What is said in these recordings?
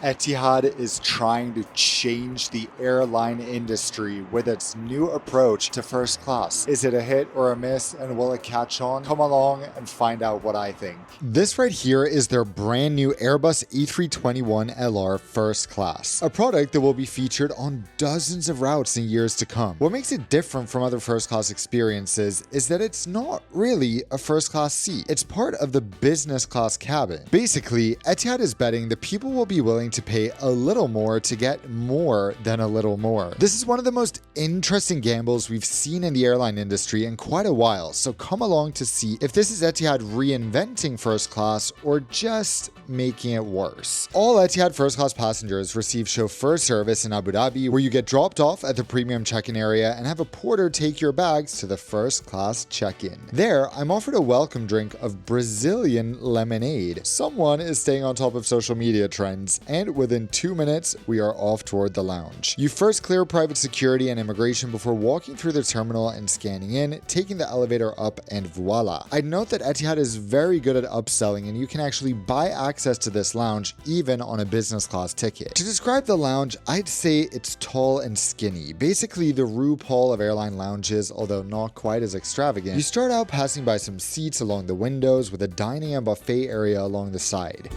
Etihad is trying to change the airline industry with its new approach to first class. Is it a hit or a miss, and will it catch on? Come along and find out what I think. This right here is their brand new Airbus A321LR first class, a product that will be featured on dozens of routes in years to come. What makes it different from other first class experiences is that it's not really a first class seat. It's part of the business class cabin. Basically, Etihad is betting that people will be willing to pay a little more to get more than a little more. This is one of the most interesting gambles we've seen in the airline industry in quite a while, so come along to see if this is Etihad reinventing first class or just making it worse. All Etihad first class passengers receive chauffeur service in Abu Dhabi, where you get dropped off at the premium check-in area and have a porter take your bags to the first class check-in. There, I'm offered a welcome drink of Brazilian lemonade. Someone is staying on top of social media trends, and within 2 minutes, we are off toward the lounge. You first clear private security and immigration before walking through the terminal and scanning in, taking the elevator up, and voila. I'd note that Etihad is very good at upselling, and you can actually buy access to this lounge even on a business class ticket. To describe the lounge, I'd say it's tall and skinny, basically the RuPaul of airline lounges, although not quite as extravagant. You start out passing by some seats along the windows with a dining and buffet area along the side.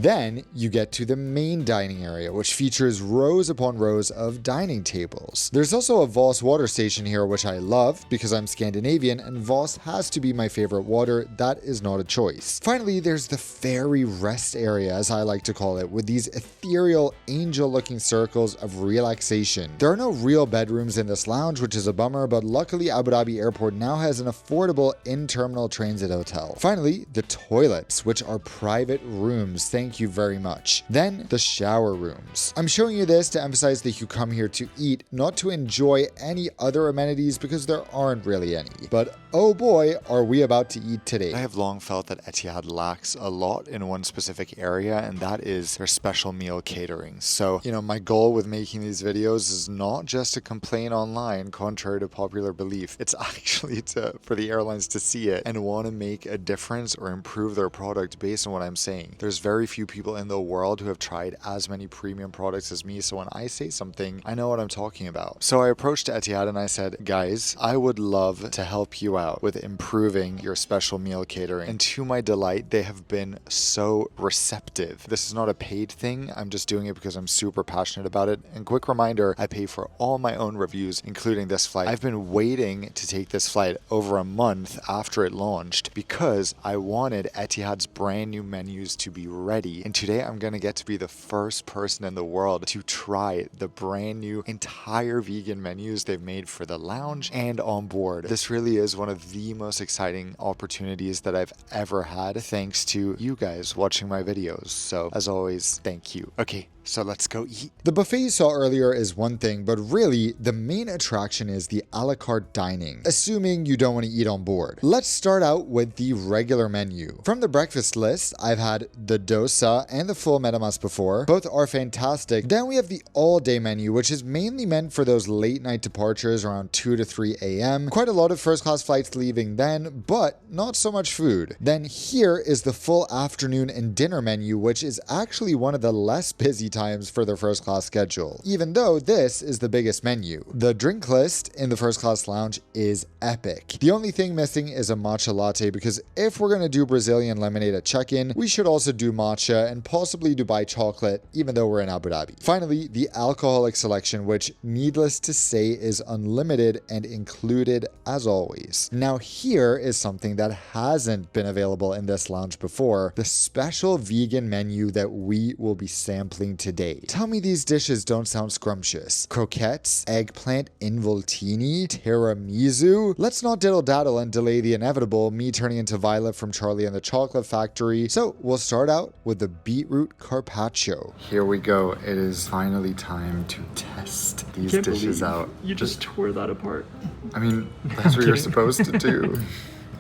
Then you get to the main dining area, which features rows upon rows of dining tables. There's also a Voss water station here, which I love because I'm Scandinavian and Voss has to be my favorite water. That is not a choice. Finally, there's the ferry rest area, as I like to call it, with these ethereal angel-looking circles of relaxation. There are no real bedrooms in this lounge, which is a bummer, but luckily Abu Dhabi Airport now has an affordable in-terminal transit hotel. Finally, the toilets, which are private rooms. Thank you very much. Then the shower rooms. I'm showing you this to emphasize that you come here to eat, not to enjoy any other amenities, because there aren't really any. But oh boy, are we about to eat today. I have long felt that Etihad lacks a lot in one specific area, and that is their special meal catering. So, my goal with making these videos is not just to complain online, contrary to popular belief. It's actually for the airlines to see it and want to make a difference or improve their product based on what I'm saying. There's very few people in the world who have tried as many premium products as me, so when I say something, I know what I'm talking about. So I approached Etihad and I said, guys, I would love to help you out with improving your special meal catering. And to my delight, they have been so receptive. This is not a paid thing. I'm just doing it because I'm super passionate about it. And quick reminder, I pay for all my own reviews, including this flight. I've been waiting to take this flight over a month after it launched because I wanted Etihad's brand new menus to be ready. And today I'm going to get to be the first person in the world to try the brand new entire vegan menus they've made for the lounge and on board. This really is one of the most exciting opportunities that I've ever had, thanks to you guys watching my videos. So as always, thank you. Okay, so let's go eat. The buffet you saw earlier is one thing, but really the main attraction is the a la carte dining, assuming you don't want to eat on board. Let's start out with the regular menu. From the breakfast list, I've had the dosa and the full Pajamas before. Both are fantastic. Then we have the all-day menu, which is mainly meant for those late night departures around 2 to 3 a.m. Quite a lot of first class flights leaving then, but not so much food. Then here is the full afternoon and dinner menu, which is actually one of the less busy times for their first class schedule, even though this is the biggest menu. The drink list in the first class lounge is epic. The only thing missing is a matcha latte, because if we're going to do Brazilian lemonade at check-in, we should also do matcha and possibly Dubai chocolate, even though we're in Abu Dhabi. Finally, the alcoholic selection, which needless to say is unlimited and included as always. Now here is something that hasn't been available in this lounge before, the special vegan menu that we will be sampling today. Tell me these dishes don't sound scrumptious. Croquettes, eggplant involtini, tiramisu. Let's not diddle daddle and delay the inevitable, me turning into Violet from Charlie and the Chocolate Factory. So we'll start out with the beetroot carpaccio. Here we go. It is finally time to test these dishes out. You just tore that apart. I mean, that's what you're supposed to do.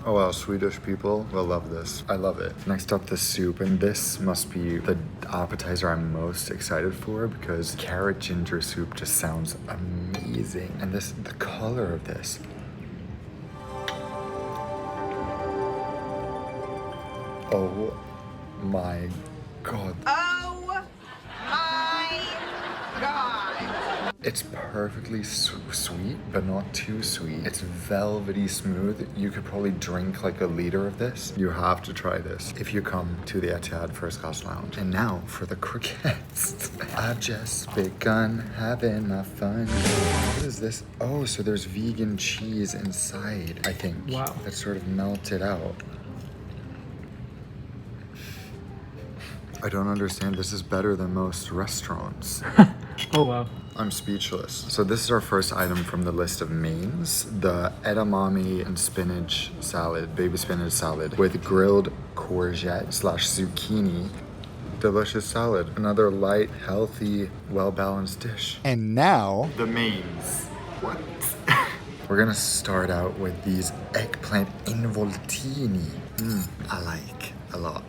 Oh well, Swedish people will love this. I love it. Next up, the soup, and this must be the appetizer I'm most excited for because carrot ginger soup just sounds amazing. And the color of this. Oh my god. Oh my god. It's perfectly sweet, but not too sweet. It's velvety smooth. You could probably drink like a liter of this. You have to try this if you come to the Etihad First Class Lounge. And now for the croquettes. I've just begun having my fun. What is this? Oh, so there's vegan cheese inside, I think. Wow. That's sort of melted out. I don't understand. This is better than most restaurants. Oh wow. I'm speechless. So this is our first item from the list of mains, the edamame and spinach salad, baby spinach salad with grilled courgette / zucchini. Delicious salad. Another light, healthy, well-balanced dish. And now, the mains. What? We're gonna start out with these eggplant involtini. I like a lot.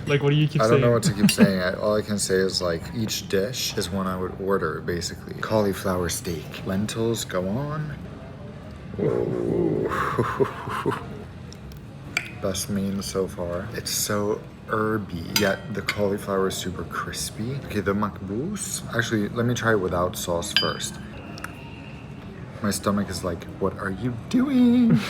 Like, what do you keep saying? I don't know what to keep saying. All I can say is like each dish is one I would order, basically. Cauliflower steak. Lentils go on. Whoa. Best main so far. It's so herby, yet the cauliflower is super crispy. Okay, the makbous. Actually, let me try it without sauce first. My stomach is like, what are you doing?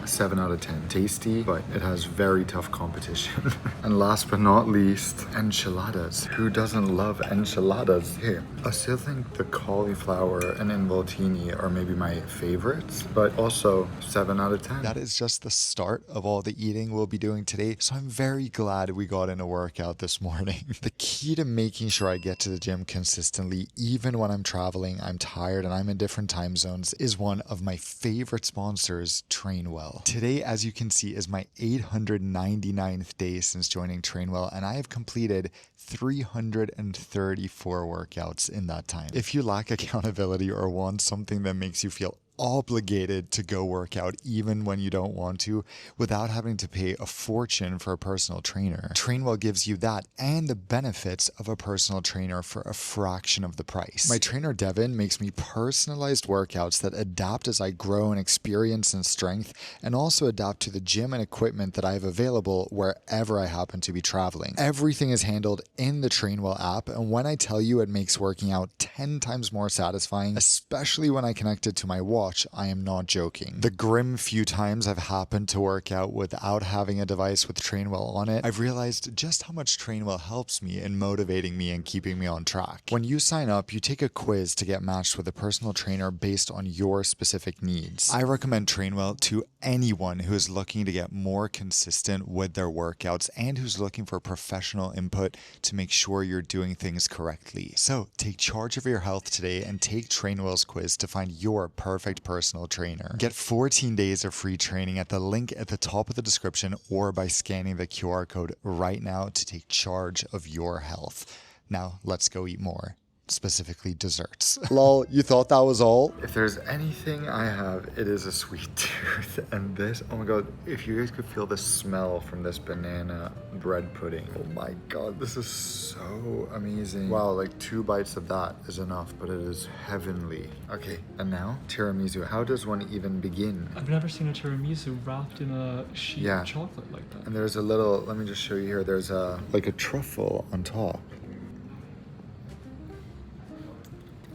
7 out of 10. Tasty, but it has very tough competition. And last but not least, enchiladas. Who doesn't love enchiladas? Here, I still think the cauliflower and involtini are maybe my favorites, but also 7 out of 10. That is just the start of all the eating we'll be doing today, so I'm very glad we got in a workout this morning. The key to making sure I get to the gym consistently, even when I'm traveling, I'm tired, and I'm in different time zones, is one of my favorite sponsors, Trainwell. Today, as you can see, is my 899th day since joining Trainwell, and I have completed 334 workouts in that time. If you lack accountability or want something that makes you feel obligated to go work out even when you don't want to without having to pay a fortune for a personal trainer, Trainwell gives you that and the benefits of a personal trainer for a fraction of the price. My trainer Devin makes me personalized workouts that adapt as I grow in experience and strength, and also adapt to the gym and equipment that I have available wherever I happen to be traveling. Everything is handled in the Trainwell app, and when I tell you it makes working out 10 times more satisfying, especially when I connect it to my watch, I am not joking. The grim few times I've happened to work out without having a device with Trainwell on it, I've realized just how much Trainwell helps me in motivating me and keeping me on track. When you sign up, you take a quiz to get matched with a personal trainer based on your specific needs. I recommend Trainwell to anyone who is looking to get more consistent with their workouts and who's looking for professional input to make sure you're doing things correctly. So take charge of your health today and take Trainwell's quiz to find your perfect personal trainer. Get 14 days of free training at the link at the top of the description or by scanning the QR code right now to take charge of your health. Now let's go eat more. Specifically desserts. Lol, you thought that was all? If there's anything I have, it is a sweet tooth. And this, oh my god, if you guys could feel the smell from this banana bread pudding. Oh my god, this is so amazing. Wow, like 2 bites of that is enough, but it is heavenly. Okay, and now tiramisu. How does one even begin? I've never seen a tiramisu wrapped in a sheet of chocolate like that. And there's a little, let me just show you here, there's like a truffle on top.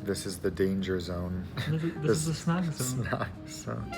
This is the danger zone. This is the snack zone. Snack zone.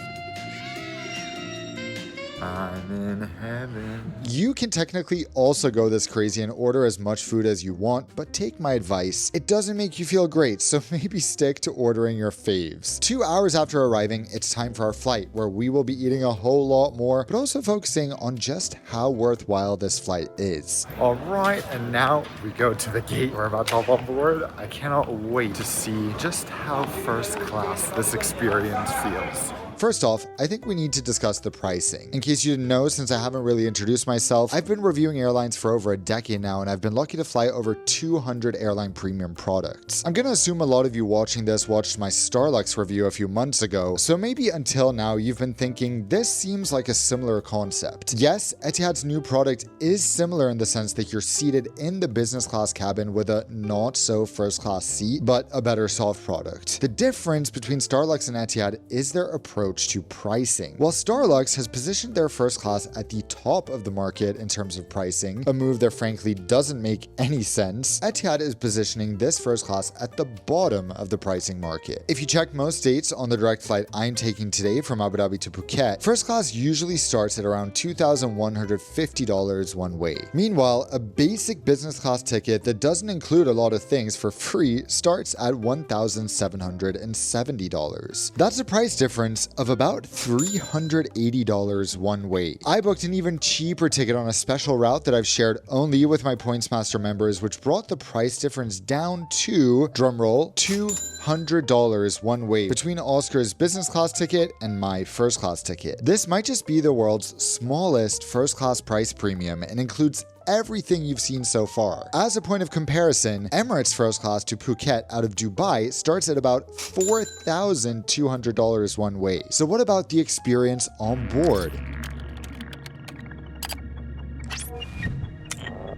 I'm in heaven. You can technically also go this crazy and order as much food as you want, but take my advice. It doesn't make you feel great, so maybe stick to ordering your faves. 2 hours after arriving, it's time for our flight, where we will be eating a whole lot more, but also focusing on just how worthwhile this flight is. All right, and now we go to the gate. We're about to hop on board. I cannot wait to see just how first class this experience feels. First off, I think we need to discuss the pricing. In case you didn't know, since I haven't really introduced myself, I've been reviewing airlines for over a decade now, and I've been lucky to fly over 200 airline premium products. I'm gonna assume a lot of you watching this watched my Starlux review a few months ago, so maybe until now you've been thinking this seems like a similar concept. Yes, Etihad's new product is similar in the sense that you're seated in the business class cabin with a not so first class seat, but a better soft product. The difference between Starlux and Etihad is their approach approach to pricing. While Starlux has positioned their first class at the top of the market in terms of pricing, a move that frankly doesn't make any sense, Etihad is positioning this first class at the bottom of the pricing market. If you check most dates on the direct flight I'm taking today from Abu Dhabi to Phuket, first class usually starts at around $2,150 one way. Meanwhile, a basic business class ticket that doesn't include a lot of things for free starts at $1,770. That's a price difference of about $380 one way. I booked an even cheaper ticket on a special route that I've shared only with my PointsMaster members, which brought the price difference down to, drumroll, $200 one way between OSKAR's business class ticket and my first class ticket. This might just be the world's smallest first class price premium and includes everything you've seen so far. As a point of comparison, Emirates first class to Phuket out of Dubai starts at about $4,200 one way. So what about the experience on board?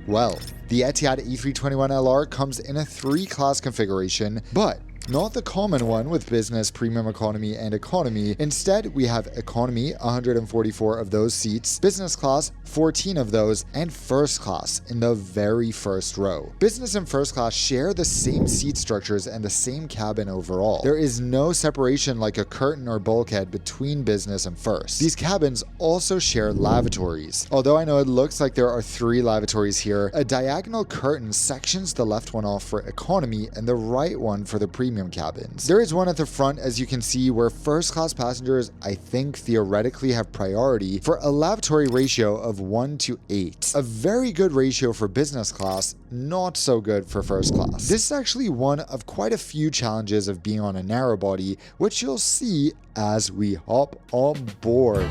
Well, the Etihad A321LR comes in a 3-class configuration, but not the common one with business, premium economy, and economy. Instead, we have economy, 144 of those seats, business class, 14 of those, and first class in the very first row. Business and first class share the same seat structures and the same cabin overall. There is no separation like a curtain or bulkhead between business and first. These cabins also share lavatories. Although I know it looks like there are 3 lavatories here, a diagonal curtain sections the left one off for economy and the right one for the premium cabins. There is one at the front, as you can see, where first class passengers, I think, theoretically have priority for a lavatory ratio of 1:8. A very good ratio for business class, not so good for first class. This is actually one of quite a few challenges of being on a narrow body, which you'll see as we hop on board.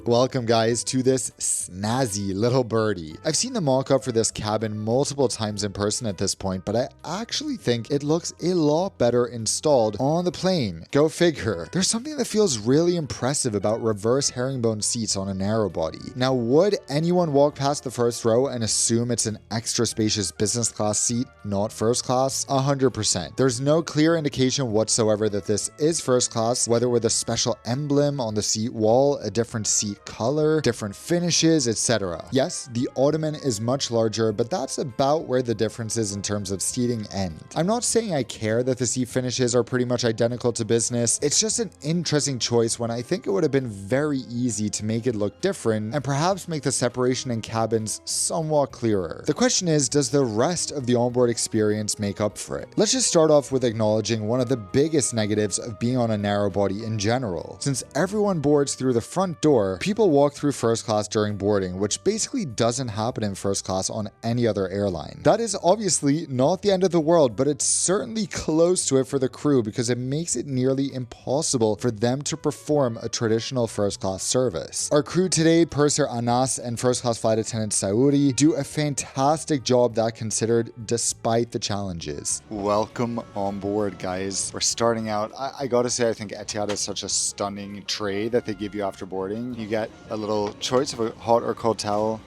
Welcome guys to this snazzy little birdie. I've seen the mock-up for this cabin multiple times in person at this point, but I actually think it looks a lot better installed on the plane. Go figure. There's something that feels really impressive about reverse herringbone seats on a narrow body. Now, would anyone walk past the first row and assume it's an extra spacious business class seat, not first class? 100%. There's no clear indication whatsoever that this is first class, whether with a special emblem on the seat wall, a different seat color, different finishes, etc. Yes, the ottoman is much larger, but that's about where the differences in terms of seating end. I'm not saying I care that the seat finishes are pretty much identical to business. It's just an interesting choice when I think it would have been very easy to make it look different and perhaps make the separation in cabins somewhat clearer. The question is, does the rest of the onboard experience make up for it? Let's just start off with acknowledging one of the biggest negatives of being on a narrow body in general. Since everyone boards through the front door, people walk through first class during boarding, which basically doesn't happen in first class on any other airline. That is obviously not the end of the world, but it's certainly close to it for the crew because it makes it nearly impossible for them to perform a traditional first class service. Our crew today, Purser Anas and first class flight attendant Saudi, do a fantastic job that considered despite the challenges. Welcome on board, guys. We're starting out. I gotta say, I think Etihad is such a stunning tray that they give you after boarding. You get a little choice of a hot or cold towel.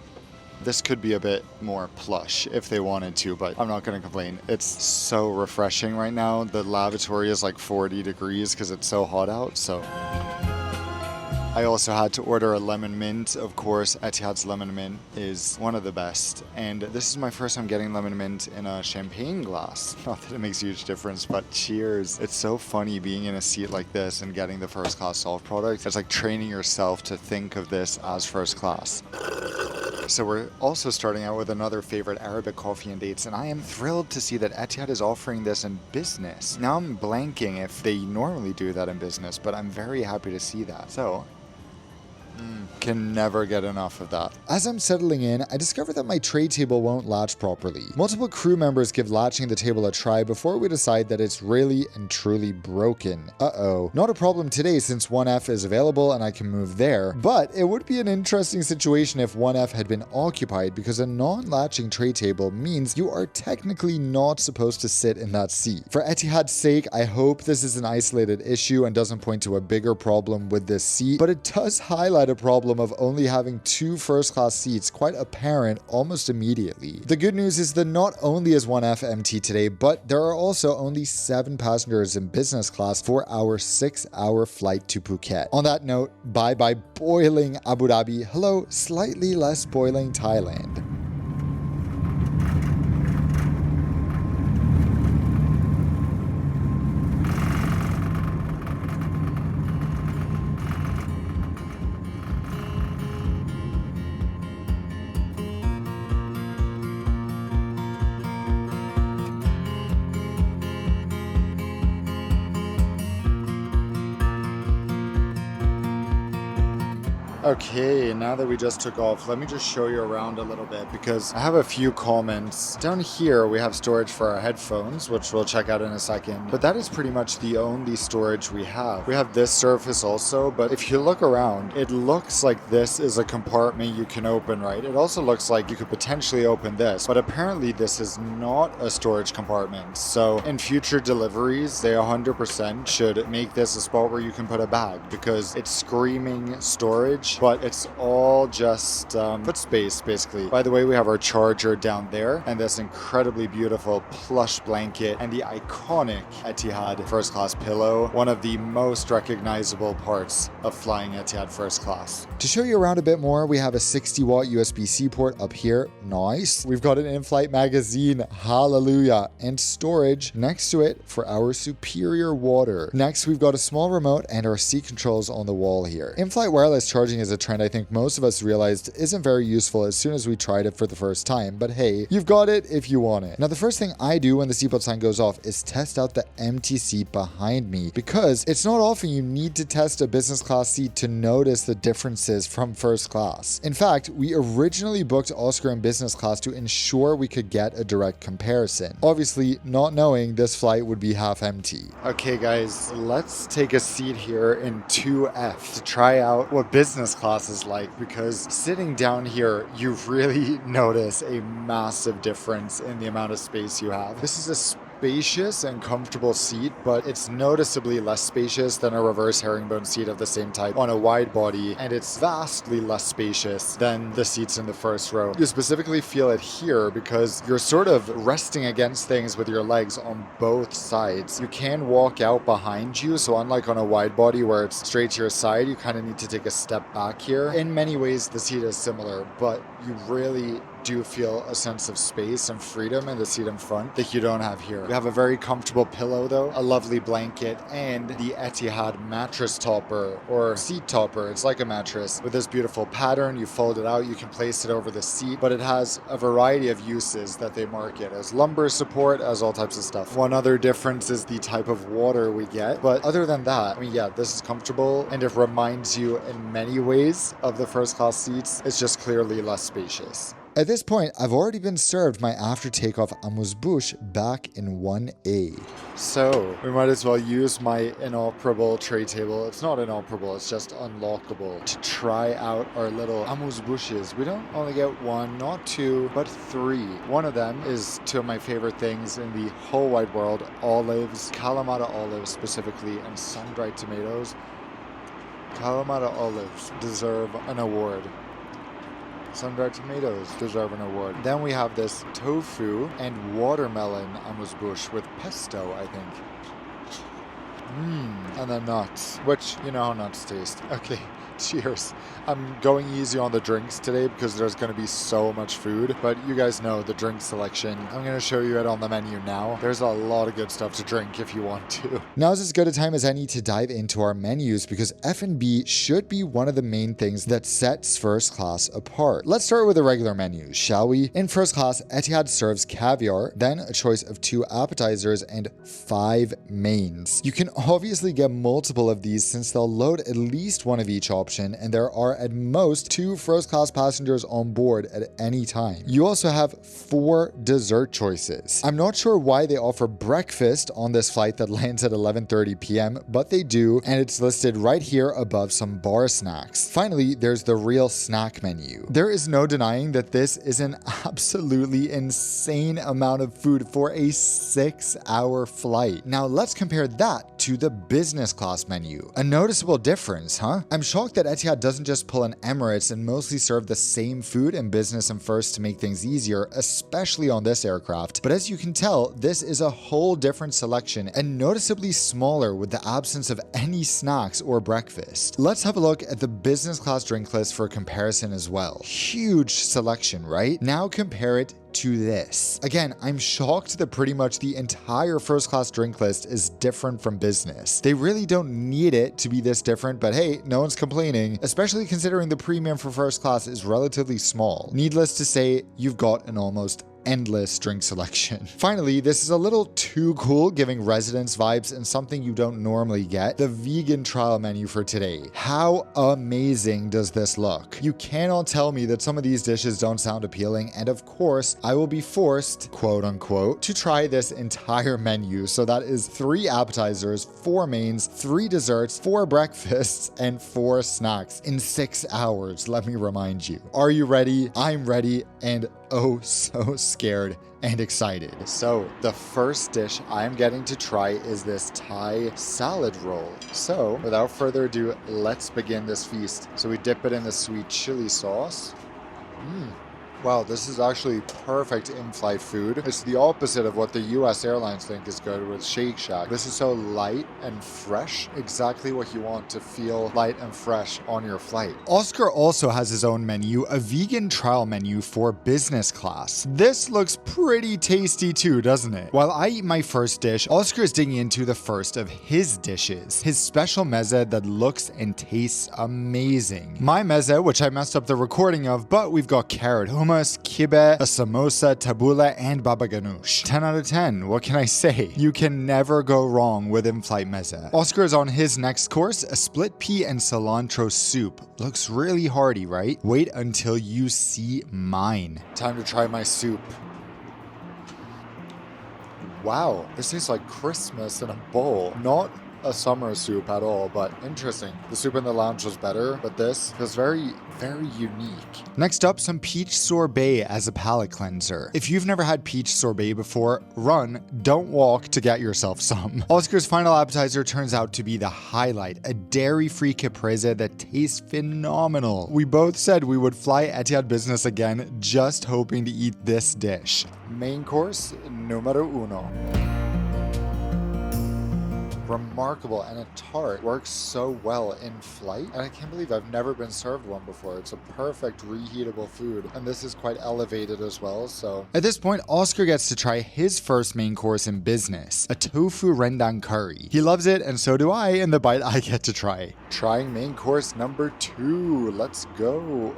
This could be a bit more plush if they wanted to, but I'm not going to complain. It's so refreshing right now. The lavatory is like 40 degrees because it's so hot out, so... I also had to order a lemon mint. Of course, Etihad's lemon mint is one of the best. And this is my first time getting lemon mint in a champagne glass. Not that it makes a huge difference, but cheers. It's so funny being in a seat like this and getting the first class soft product. It's like training yourself to think of this as first class. So we're also starting out with another favorite, Arabic coffee and dates, and I am thrilled to see that Etihad is offering this in business. Now I'm blanking if they normally do that in business, but I'm very happy to see that. So... can never get enough of that. As I'm settling in, I discover that my tray table won't latch properly. Multiple crew members give latching the table a try before we decide that it's really and truly broken. Uh-oh. Not a problem today since 1F is available and I can move there, but it would be an interesting situation if 1F had been occupied because a non-latching tray table means you are technically not supposed to sit in that seat. For Etihad's sake, I hope this is an isolated issue and doesn't point to a bigger problem with this seat, but it does highlight a problem of only having 2 first-class seats quite apparent almost immediately. The good news is that not only is 1F empty today, but there are also only 7 passengers in business class for our 6-hour flight to Phuket. On that note, bye-bye boiling Abu Dhabi, hello slightly less boiling Thailand. Okay, now that we just took off, let me just show you around a little bit because I have a few comments. Down here, we have storage for our headphones, which we'll check out in a second. But that is pretty much the only storage we have. We have this surface also, but if you look around, it looks like this is a compartment you can open, right? It also looks like you could potentially open this, but apparently this is not a storage compartment. So in future deliveries, they 100% should make this a spot where you can put a bag because it's screaming storage, but it's all just foot space basically. By the way, we have our charger down there and this incredibly beautiful plush blanket and the iconic Etihad first class pillow, one of the most recognizable parts of flying Etihad first class. To show you around a bit more, we have a 60-watt USB-C port up here. Nice. We've got an in-flight magazine, hallelujah, and storage next to it for our superior water. Next, we've got a small remote and our seat controls on the wall here. In-flight wireless charging is a trend I think most of us realized isn't very useful as soon as we tried it for the first time, but hey, you've got it if you want it. Now, the first thing I do when the seatbelt sign goes off is test out the empty seat behind me because it's not often you need to test a business class seat to notice the differences from first class. In fact, we originally booked OSKAR in business class to ensure we could get a direct comparison. Obviously, not knowing this flight would be half empty. Okay guys, let's take a seat here in 2F to try out what business class is like because sitting down here, you really notice a massive difference in the amount of space you have. This is a spacious and comfortable seat, but it's noticeably less spacious than a reverse herringbone seat of the same type on a wide body, and it's vastly less spacious than the seats in the first row. You specifically feel it here because you're sort of resting against things with your legs on both sides. You can walk out behind you, so unlike on a wide body where it's straight to your side, you kind of need to take a step back here. In many ways, the seat is similar, but you really do feel a sense of space and freedom in the seat in front that you don't have here. You have a very comfortable pillow though, a lovely blanket, and the Etihad mattress topper or seat topper. It's like a mattress with this beautiful pattern. You fold it out, you can place it over the seat, but it has a variety of uses that they market as lumbar support, as all types of stuff. One other difference is the type of water we get, but other than that, I mean, yeah, this is comfortable and it reminds you in many ways of the first class seats. It's just clearly less spacious. At this point, I've already been served my after takeoff amuse-bouche back in 1A. So, we might as well use my inoperable tray table. It's not inoperable, it's just unlockable to try out our little amuse-bouches. We don't only get 1, not 2, but 3. One of them is two of my favorite things in the whole wide world, olives, Kalamata olives specifically, and sun-dried tomatoes. Kalamata olives deserve an award. Sun-dried tomatoes deserve an award. Then we have this tofu and watermelon amuse-bouche with pesto, I think. And then nuts, which you know how nuts taste. Okay, cheers. I'm going easy on the drinks today because there's going to be so much food, but you guys know the drink selection. I'm going to show you it on the menu now. There's a lot of good stuff to drink if you want to. Now is as good a time as any to dive into our menus because F&B should be one of the main things that sets first class apart. Let's start with the regular menus, shall we? In first class, Etihad serves caviar, then a choice of 2 appetizers and 5 mains. You can obviously get multiple of these since they'll load at least one of each option, and there are at most 2 first-class passengers on board at any time. You also have 4 dessert choices. I'm not sure why they offer breakfast on this flight that lands at 11:30 p.m., but they do, and it's listed right here above some bar snacks. Finally, there's the real snack menu. There is no denying that this is an absolutely insane amount of food for a 6-hour flight. Now let's compare that to the business class menu. A noticeable difference, huh? I'm shocked that that Etihad doesn't just pull an Emirates and mostly serve the same food in business and first to make things easier, especially on this aircraft. But as you can tell, this is a whole different selection and noticeably smaller with the absence of any snacks or breakfast. Let's have a look at the business class drink list for comparison as well. Huge selection, right? Now compare it to this. Again, I'm shocked that pretty much the entire first class drink list is different from business. They really don't need it to be this different, but hey, no one's complaining, especially considering the premium for first class is relatively small. Needless to say, you've got an almost endless drink selection. Finally, this is a little too cool, giving residence vibes and something you don't normally get, the vegan trial menu for today. How amazing does this look? You cannot tell me that some of these dishes don't sound appealing, and of course, I will be forced, quote unquote, to try this entire menu. So that is 3 appetizers, 4 mains, 3 desserts, 4 breakfasts, and 4 snacks in 6 hours, let me remind you. Are you ready? I'm ready, and oh so scared and excited. So the first dish I'm getting to try is this Thai salad roll. So without further ado, let's begin this feast. So we dip it in the sweet chili sauce. Wow, this is actually perfect in-flight food. It's the opposite of what the US airlines think is good with Shake Shack. This is so light and fresh, exactly what you want to feel light and fresh on your flight. Oscar also has his own menu, a vegan trial menu for business class. This looks pretty tasty too, doesn't it? While I eat my first dish, Oscar is digging into the first of his dishes, his special meze that looks and tastes amazing. My meze, which I messed up the recording of, but we've got carrot hummus, kibbeh, a samosa, tabbouleh, and baba ganoush. 10 out of 10. What can I say? You can never go wrong with in-flight meze. Oscar is on his next course, a split pea and cilantro soup. Looks really hearty, right? Wait until you see mine. Time to try my soup. Wow, this tastes like Christmas in a bowl. Not a summer soup at all, but interesting. The soup in the lounge was better, but this was very, very unique. Next up, some peach sorbet as a palate cleanser. If you've never had peach sorbet before, run, don't walk to get yourself some. Oscar's final appetizer turns out to be the highlight, a dairy-free caprese that tastes phenomenal. We both said we would fly Etihad Business again, just hoping to eat this dish. Main course, numero uno. Remarkable, and a tart works so well in flight, and I can't believe I've never been served one before. It's a perfect reheatable food, and this is quite elevated as well. So at this point, Oscar gets to try his first main course in business, a tofu rendang curry. He loves it, and so do I, in the bite I get to try. Trying main course number 2. Let's go.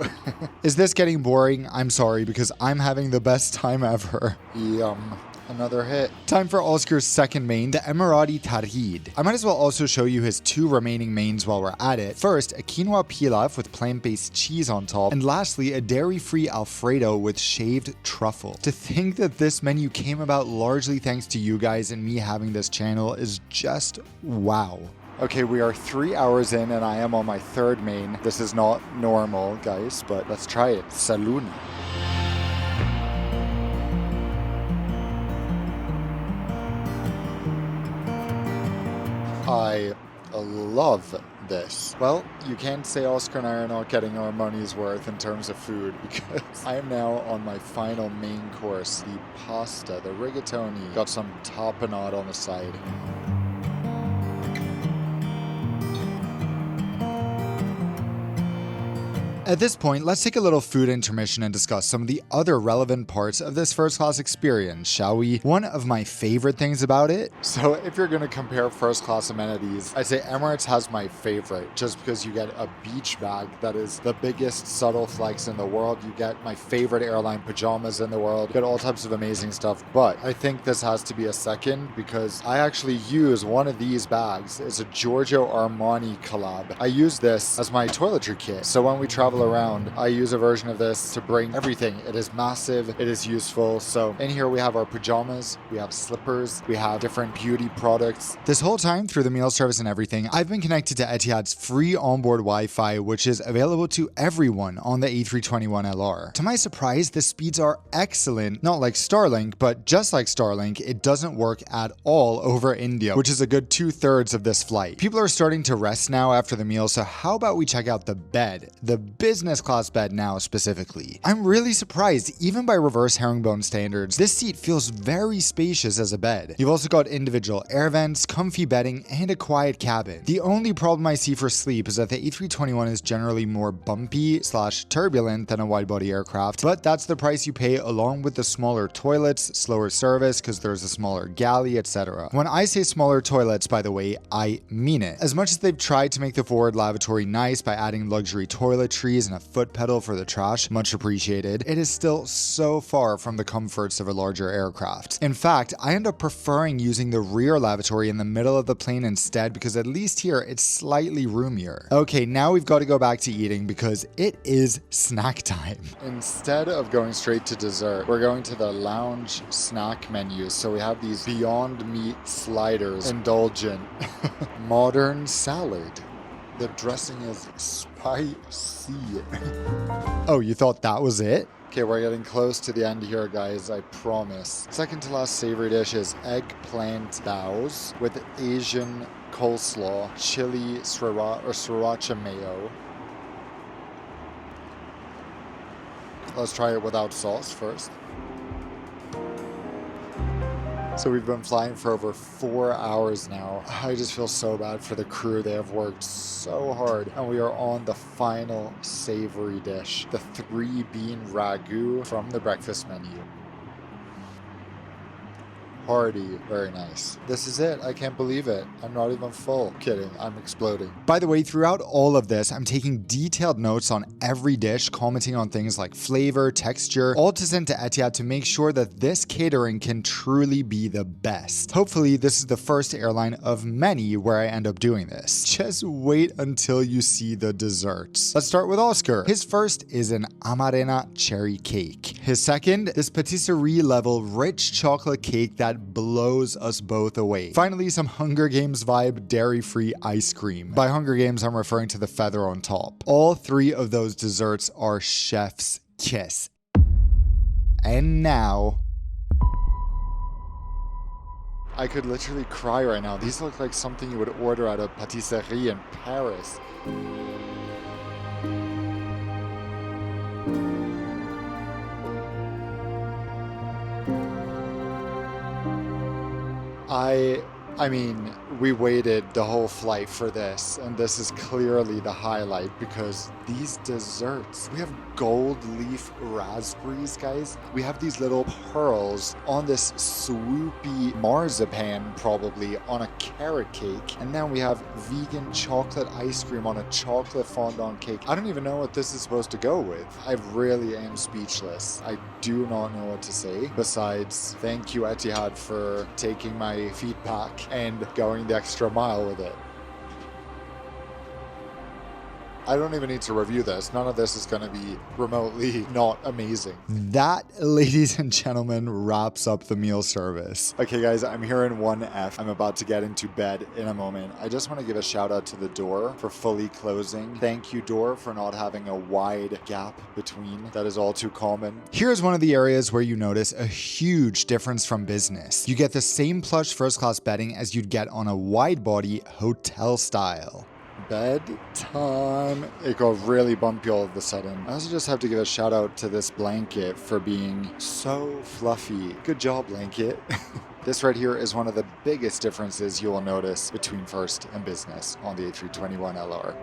Is this getting boring? I'm sorry, because I'm having the best time ever. Yum. Another hit. Time for Oscar's second main, the Emirati Tahrid. I might as well also show you his 2 remaining mains while we're at it. First, a quinoa pilaf with plant-based cheese on top, and lastly, a dairy-free Alfredo with shaved truffle. To think that this menu came about largely thanks to you guys and me having this channel is just wow. Okay, we are 3 hours in and I am on my 3rd main. This is not normal, guys, but let's try it. Saluni. I love this. Well, you can't say Oscar and I are not getting our money's worth in terms of food, because I am now on my final main course, the pasta, the rigatoni. Got some tapenade on the side. At this point, let's take a little food intermission and discuss some of the other relevant parts of this first class experience, shall we? One of my favorite things about it. So if you're going to compare first class amenities, I'd say Emirates has my favorite, just because you get a beach bag that is the biggest subtle flex in the world. You get my favorite airline pajamas in the world. You get all types of amazing stuff. But I think this has to be a second, because I actually use one of these bags. It's a Giorgio Armani collab. I use this as my toiletry kit. So when we travel travel around, I use a version of this to bring everything. It is massive, it is useful. So in here we have our pajamas, we have slippers, we have different beauty products. This whole time through the meal service and everything, I've been connected to Etihad's free onboard Wi-Fi, which is available to everyone on the A321LR. To my surprise, the speeds are excellent, not like Starlink, but just like Starlink, it doesn't work at all over India, which is a good 2/3 of this flight. People are starting to rest now after the meal, so how about we check out the bed, the business class bed now specifically. I'm really surprised, even by reverse herringbone standards, this seat feels very spacious as a bed. You've also got individual air vents, comfy bedding, and a quiet cabin. The only problem I see for sleep is that the A321 is generally more bumpy / turbulent than a wide-body aircraft, but that's the price you pay along with the smaller toilets, slower service because there's a smaller galley, etc. When I say smaller toilets, by the way, I mean it. As much as they've tried to make the forward lavatory nice by adding luxury toiletries and a foot pedal for the trash, much appreciated, it is still so far from the comforts of a larger aircraft. In fact, I end up preferring using the rear lavatory in the middle of the plane instead because at least here it's slightly roomier. Okay, now we've got to go back to eating because it is snack time. Instead of going straight to dessert, we're going to the lounge snack menu. So we have these Beyond Meat sliders, indulgent, modern salad. The dressing is spicy. Oh, you thought that was it? Okay, we're getting close to the end here, guys, I promise. Second to last savory dish is eggplant baos with Asian coleslaw, chili sriracha mayo. Let's try it without sauce first. So we've been flying for over 4 hours now. I just feel so bad for the crew. They have worked so hard. And we are on the final savory dish, the 3-bean ragu from the breakfast menu. Hearty, very nice. This is it. I can't believe it. I'm not even full. Kidding, I'm exploding. By the way, throughout all of this, I'm taking detailed notes on every dish, commenting on things like flavor, texture, all to send to Etihad to make sure that this catering can truly be the best. Hopefully, this is the first airline of many where I end up doing this. Just wait until you see the desserts. Let's start with OSKAR. His first is an amarena cherry cake. His second, this patisserie level rich chocolate cake that blows us both away. Finally, some Hunger Games vibe dairy-free ice cream. By Hunger Games, I'm referring to the feather on top. All three of those desserts are chef's kiss. And now, I could literally cry right now. These look like something you would order at a patisserie in Paris. I mean, we waited the whole flight for this, and this is clearly the highlight because these desserts, we have gold leaf raspberries, guys. We have these little pearls on this swoopy marzipan, probably on a carrot cake, and then we have vegan chocolate ice cream on a chocolate fondant cake. I don't even know what this is supposed to go with. I really am speechless. I do not know what to say besides thank you, Etihad, for taking my feedback and going the extra mile with it. I don't even need to review this. None of this is going to be remotely not amazing. That, ladies and gentlemen, wraps up the meal service. Okay, guys, I'm here in 1F. I'm about to get into bed in a moment. I just want to give a shout out to the door for fully closing. Thank you, door, for not having a wide gap between. That is all too common. Here's one of the areas where you notice a huge difference from business. You get the same plush first class bedding as you'd get on a wide body hotel style. Bedtime. It got really bumpy all of a sudden. I also just have to give a shout out to this blanket for being so fluffy. Good job, blanket. This right here is one of the biggest differences you will notice between first and business on the A321LR.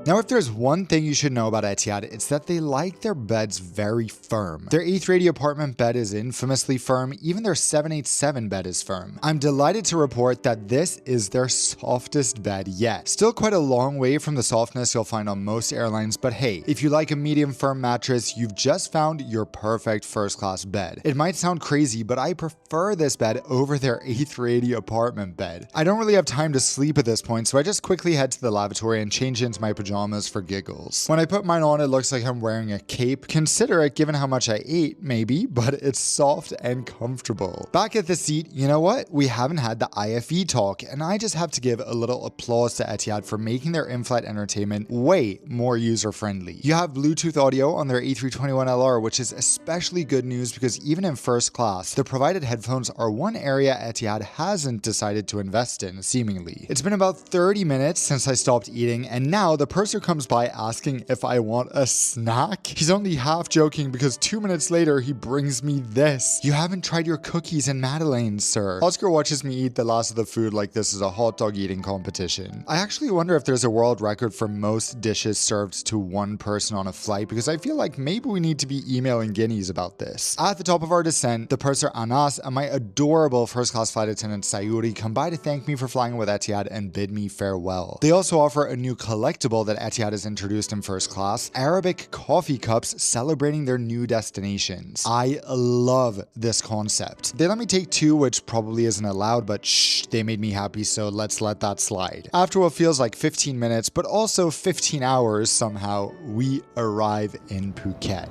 Now, if there's one thing you should know about Etihad, it's that they like their beds very firm. Their A380 apartment bed is infamously firm, even their 787 bed is firm. I'm delighted to report that this is their softest bed yet. Still quite a long way from the softness you'll find on most airlines, but hey, if you like a medium firm mattress, you've just found your perfect first class bed. It might sound crazy, but I prefer this bed over their A380 apartment bed. I don't really have time to sleep at this point, so I just quickly head to the lavatory and change into my pajamas for giggles. When I put mine on, it looks like I'm wearing a cape. Consider it given how much I ate, maybe, but it's soft and comfortable. Back at the seat, you know what? We haven't had the IFE talk, and I just have to give a little applause to Etihad for making their in-flight entertainment way more user-friendly. You have Bluetooth audio on their A321LR, which is especially good news because even in first class, the provided headphones are one area Etihad hasn't decided to invest in, seemingly. It's been about 30 minutes since I stopped eating, and now the purser comes by asking if I want a snack. He's only half joking because 2 minutes later, he brings me this. You haven't tried your cookies and madeleines, sir. Oscar watches me eat the last of the food like this is a hot dog eating competition. I actually wonder if there's a world record for most dishes served to one person on a flight, because I feel like maybe we need to be emailing Guineas about this. At the top of our descent, the purser Anas and my adorable first class flight attendant Sayuri come by to thank me for flying with Etihad and bid me farewell. They also offer a new collectible that Etihad has introduced in first class, Arabic coffee cups celebrating their new destinations. I love this concept. They let me take 2, which probably isn't allowed, but shh, they made me happy, so let's let that slide. After what feels like 15 minutes, but also 15 hours somehow, we arrive in Phuket.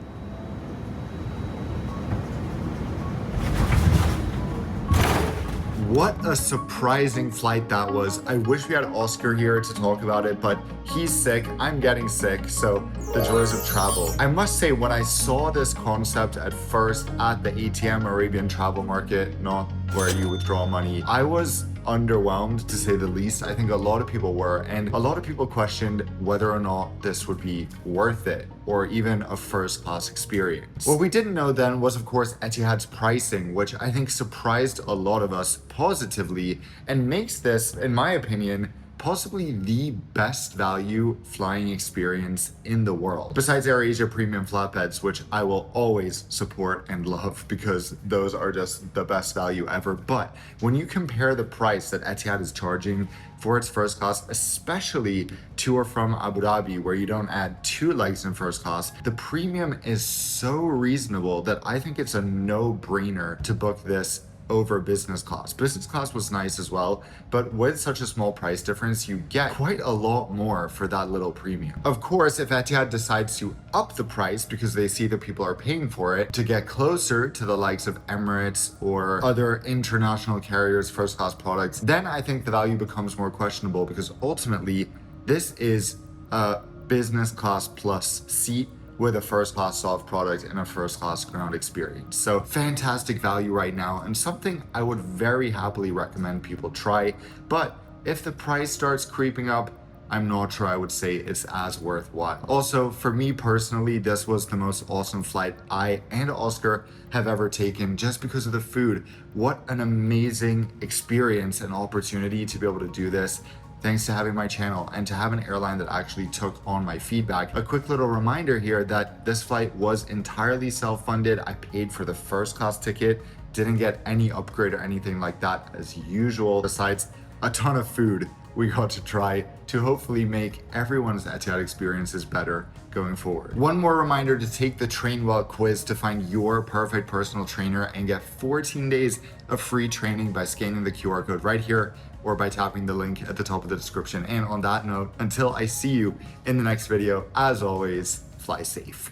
What a surprising flight that was. I wish we had Oscar here to talk about it, but he's sick, I'm getting sick, so the joys of travel. I must say, when I saw this concept at first at the ATM Arabian travel market, not where you withdraw money, I was underwhelmed to say the least. I think a lot of people were, and a lot of people questioned whether or not this would be worth it or even a first class experience. What we didn't know then was, of course, Etihad's pricing, which I think surprised a lot of us positively and makes this, in my opinion, possibly the best value flying experience in the world. Besides AirAsia premium flatbeds, which I will always support and love because those are just the best value ever. But when you compare the price that Etihad is charging for its first class, especially to or from Abu Dhabi, where you don't add 2 legs in first class, the premium is so reasonable that I think it's a no-brainer to book this over business class. Business class was nice as well, but with such a small price difference, you get quite a lot more for that little premium. Of course, if Etihad decides to up the price because they see that people are paying for it to get closer to the likes of Emirates or other international carriers' first class products, then I think the value becomes more questionable, because ultimately this is a business class plus seat with a first class soft product and a first class ground experience. So fantastic value right now, and something I would very happily recommend people try. But if the price starts creeping up, I'm not sure I would say it's as worthwhile. Also, for me personally, this was the most awesome flight I and Oscar have ever taken, just because of the food. What an amazing experience and opportunity to be able to do this, thanks to having my channel and to have an airline that actually took on my feedback. A quick little reminder here that this flight was entirely self-funded. I paid for the first class ticket, didn't get any upgrade or anything like that as usual, besides a ton of food we got to try to hopefully make everyone's Etihad experiences better going forward. One more reminder to take the Train Well quiz to find your perfect personal trainer and get 14 days of free training by scanning the QR code right here or by tapping the link at the top of the description. And on that note, until I see you in the next video, as always, fly safe.